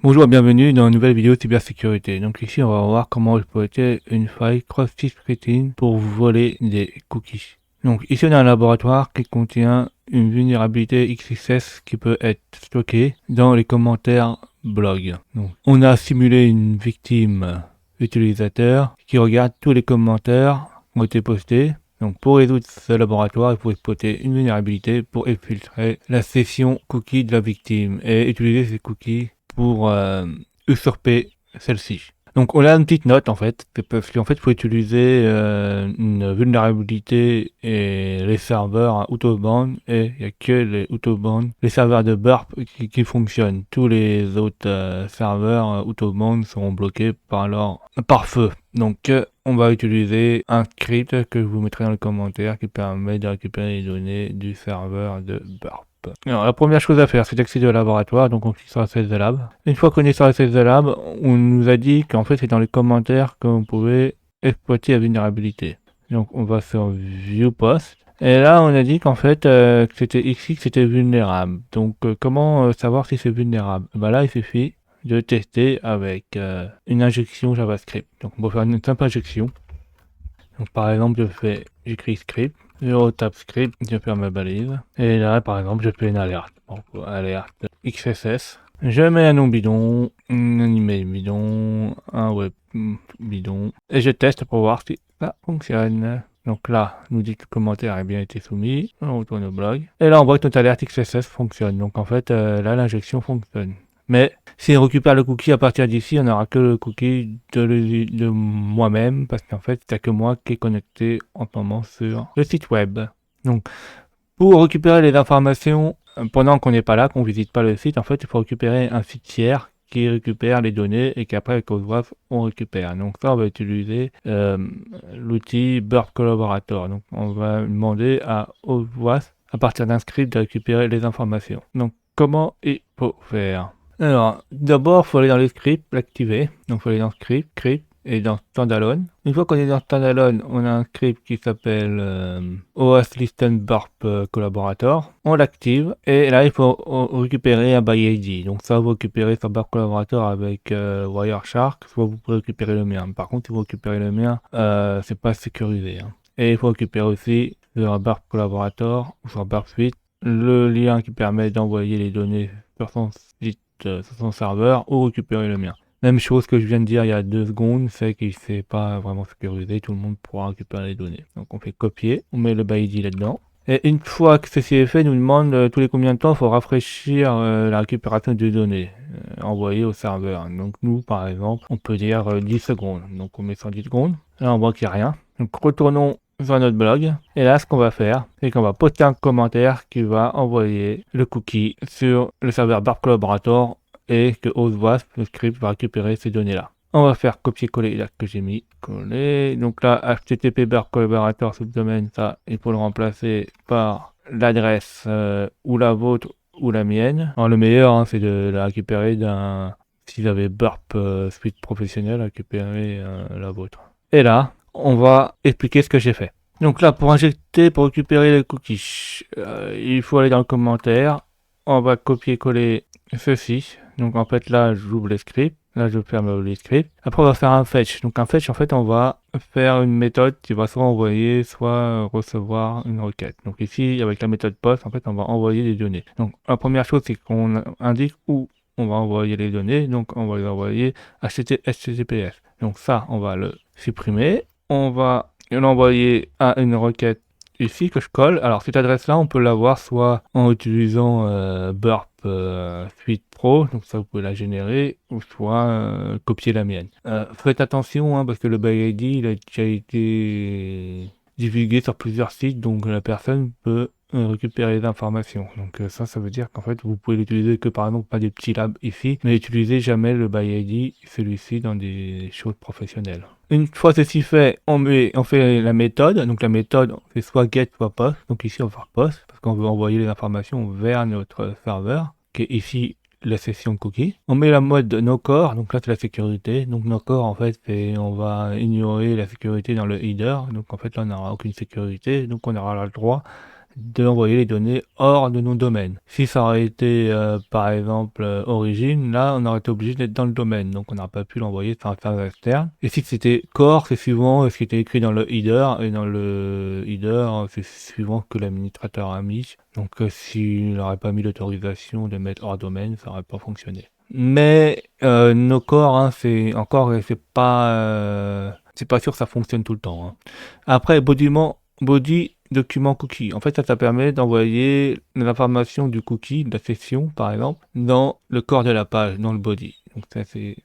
Bonjour et bienvenue dans une nouvelle vidéo de cybersécurité. Donc ici on va voir comment exploiter une faille cross-site-scripting pour voler des cookies. Donc ici on a un laboratoire qui contient une vulnérabilité XSS qui peut être stockée dans les commentaires blog. Donc on a simulé une victime utilisateur qui regarde tous les commentaires qui ont été postés. Donc pour résoudre ce laboratoire, il faut exploiter une vulnérabilité pour exfiltrer la session cookie de la victime et utiliser ces cookies pour usurper celle-ci. Donc on a une petite note en fait, parce qu'en fait il faut utiliser une vulnérabilité et les serveurs out-of-band, et il n'y a que les out-of-band, les serveurs de burp qui fonctionnent. Tous les autres serveurs out-of-band seront bloqués par feu. Donc on va utiliser un script que je vous mettrai dans les commentaires qui permet de récupérer les données du serveur de burp. Alors, la première chose à faire, c'est d'accéder au laboratoire, donc on clique sur Access the Lab. Une fois qu'on est sur Access the Lab, on nous a dit qu'en fait c'est dans les commentaires que vous pouvez exploiter la vulnérabilité. Donc on va sur View Post. Et là on a dit qu'en fait que c'était ici que c'était vulnérable. Donc comment savoir si c'est vulnérable? Là il suffit de tester avec une injection JavaScript. Donc on va faire une simple injection. Donc par exemple j'écris script. Je tape script, je ferme ma balise. Et là, par exemple, je fais une alerte. Donc, alerte XSS. Je mets un nom bidon, un email bidon, un web bidon. Et je teste pour voir si ça fonctionne. Donc là, nous dit que le commentaire a bien été soumis. On retourne au blog. Et là, on voit que notre alerte XSS fonctionne. Donc en fait, là, l'injection fonctionne. Mais si on récupère le cookie à partir d'ici, on n'aura que le cookie de moi-même, parce qu'en fait, il n'y a que moi qui est connecté en ce moment sur le site web. Donc, pour récupérer les informations pendant qu'on n'est pas là, qu'on ne visite pas le site, en fait, il faut récupérer un site tiers qui récupère les données et qu'après, avec OSWASP, on récupère. Donc ça, on va utiliser l'outil Burp Collaborator. Donc, on va demander à OSWASP, à partir d'un script, de récupérer les informations. Donc, comment il faut faire? Alors, d'abord, il faut aller dans les scripts, l'activer. Donc, il faut aller dans script, et dans standalone. Une fois qu'on est dans standalone, on a un script qui s'appelle OS Listen Burp Collaborator. On l'active, et là, il faut récupérer un ByID. Donc, ça, vous récupérez sur Burp Collaborator avec Wireshark, soit vous pouvez récupérer le mien. Par contre, si vous récupérez le mien, c'est pas sécurisé. Et il faut récupérer aussi sur Burp Collaborator ou sur Burp Suite le lien qui permet d'envoyer les données sur son site, sur son serveur, ou récupérer le mien. Même chose que je viens de dire il y a 2 secondes, c'est qu'il ne s'est pas vraiment sécurisé, tout le monde pourra récupérer les données. Donc on fait copier, on met le ByID là-dedans. Et une fois que ceci est fait, il nous demande tous les combien de temps il faut rafraîchir la récupération des données envoyées au serveur. Donc nous, par exemple, on peut dire 10 secondes. Donc on met 110 secondes. Là, on voit qu'il n'y a rien. Donc retournons sur notre blog. Et là, ce qu'on va faire, c'est qu'on va poster un commentaire qui va envoyer le cookie sur le serveur Burp Collaborator et que OSWASP, le script, va récupérer ces données-là. On va faire copier-coller là que j'ai mis. Coller. Donc là, HTTP Burp Collaborator subdomaine, ça, il faut le remplacer par l'adresse ou la vôtre ou la mienne. Alors le meilleur, c'est de la récupérer d'un... Si vous avez Burp Suite professionnel, récupérer la vôtre. Et là, on va expliquer ce que j'ai fait. Donc là, pour récupérer les cookies, il faut aller dans le commentaire. On va copier-coller ceci. Donc en fait, là, j'ouvre les scripts. Là, je ferme les scripts. Après, on va faire un fetch. Donc un fetch, en fait, on va faire une méthode qui va soit envoyer, soit recevoir une requête. Donc ici, avec la méthode post, en fait, on va envoyer les données. Donc la première chose, c'est qu'on indique où on va envoyer les données. Donc on va les envoyer HTTPS. Donc ça, on va le supprimer. On va l'envoyer à une requête ici que je colle. Alors cette adresse-là, on peut l'avoir soit en utilisant Burp Suite Pro, donc ça vous pouvez la générer, ou soit copier la mienne. Faites attention parce que le ByID il a déjà été divulgué sur plusieurs sites, donc la personne peut récupérer les informations. Donc ça veut dire qu'en fait vous pouvez l'utiliser que par exemple pas des petits labs ici, mais n'utilisez jamais le ByID, celui-ci, dans des choses professionnelles. Une fois ceci fait, on fait la méthode. Donc la méthode, c'est soit get, soit post. Donc ici on va faire post, parce qu'on veut envoyer les informations vers notre serveur, qui est ici la session cookie. On met la mode no core, donc là c'est la sécurité. Donc no core en fait, on va ignorer la sécurité dans le header. Donc en fait là on n'aura aucune sécurité, donc on aura le droit d'envoyer les données hors de nos domaines. Si ça aurait été par exemple origine, là on aurait été obligé d'être dans le domaine, donc on n'aurait pas pu l'envoyer sur un serveur externe. Et si c'était core, c'est suivant ce qui était écrit dans le header, et dans le header c'est suivant ce que l'administrateur a mis. Donc s'il n'aurait pas mis l'autorisation de mettre hors domaine, ça n'aurait pas fonctionné. Mais nos corps, hein, c'est encore, c'est pas sûr que ça fonctionne tout le temps. Hein. Après, body document cookie. En fait, ça permet d'envoyer les informations du cookie, de la session par exemple, dans le corps de la page, dans le body. Donc ça c'est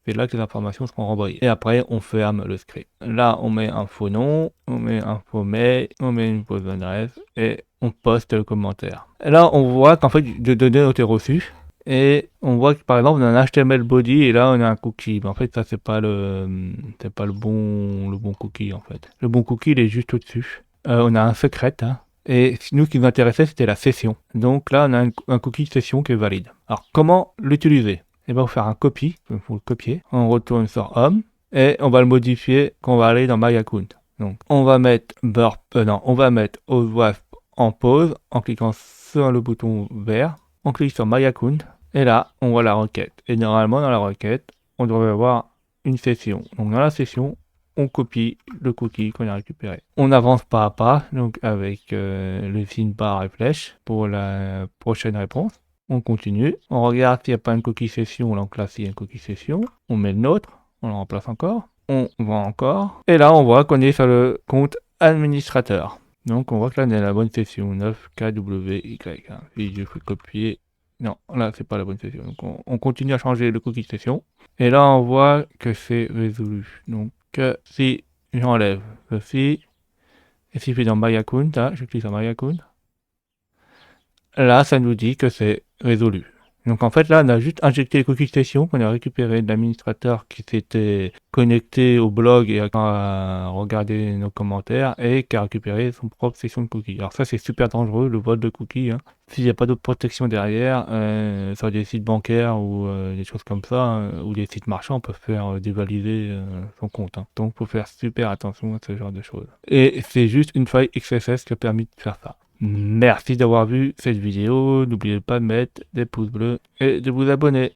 là que les informations seront renvoyées. Et après, on ferme le script. Là, on met un faux nom, on met un faux mail, on met une fausse adresse et on poste le commentaire. Et là, on voit qu'en fait, des données ont été reçues. Et on voit que par exemple on a un HTML body et là on a un cookie. Mais en fait ça c'est pas le bon cookie en fait. Le bon cookie il est juste au-dessus. On a un secret hein. Et nous ce qui nous intéressait c'était la session. Donc là on a un cookie session qui est valide. Alors comment l'utiliser? Et ben on va faire un copy, il faut le copier. On retourne sur home et on va le modifier qu'on va aller dans my account. Donc on va mettre on va mettre OWASP en pause en cliquant sur le bouton vert. On clique sur My Account et là, on voit la requête. Et normalement, dans la requête, on devrait avoir une session. Donc dans la session, on copie le cookie qu'on a récupéré. On avance pas à pas, donc avec le signe barre et flèche pour la prochaine réponse. On continue. On regarde s'il n'y a pas une cookie session. Donc là, s'il y a une cookie session, on met le nôtre. On le remplace encore. On va encore. Et là, on voit qu'on est sur le compte administrateur. Donc on voit que là on est à la bonne session 9KWY. Hein. Si je fais copier, non, là c'est pas la bonne session. Donc on continue à changer le cookie session. Et là on voit que c'est résolu. Donc si j'enlève ceci, et si je vais dans My Account, là, je clique sur My Account, là ça nous dit que c'est résolu. Donc en fait là on a juste injecté les cookies session qu'on a récupéré de l'administrateur qui s'était connecté au blog et a regardé nos commentaires et qui a récupéré son propre session de cookies. Alors ça c'est super dangereux le vol de cookies. Hein. S'il n'y a pas d'autre protection derrière, sur des sites bancaires ou des choses comme ça, ou des sites marchands peuvent faire dévalider son compte. Hein. Donc faut faire super attention à ce genre de choses. Et c'est juste une faille XSS qui a permis de faire ça. Merci d'avoir vu cette vidéo, n'oubliez pas de mettre des pouces bleus et de vous abonner.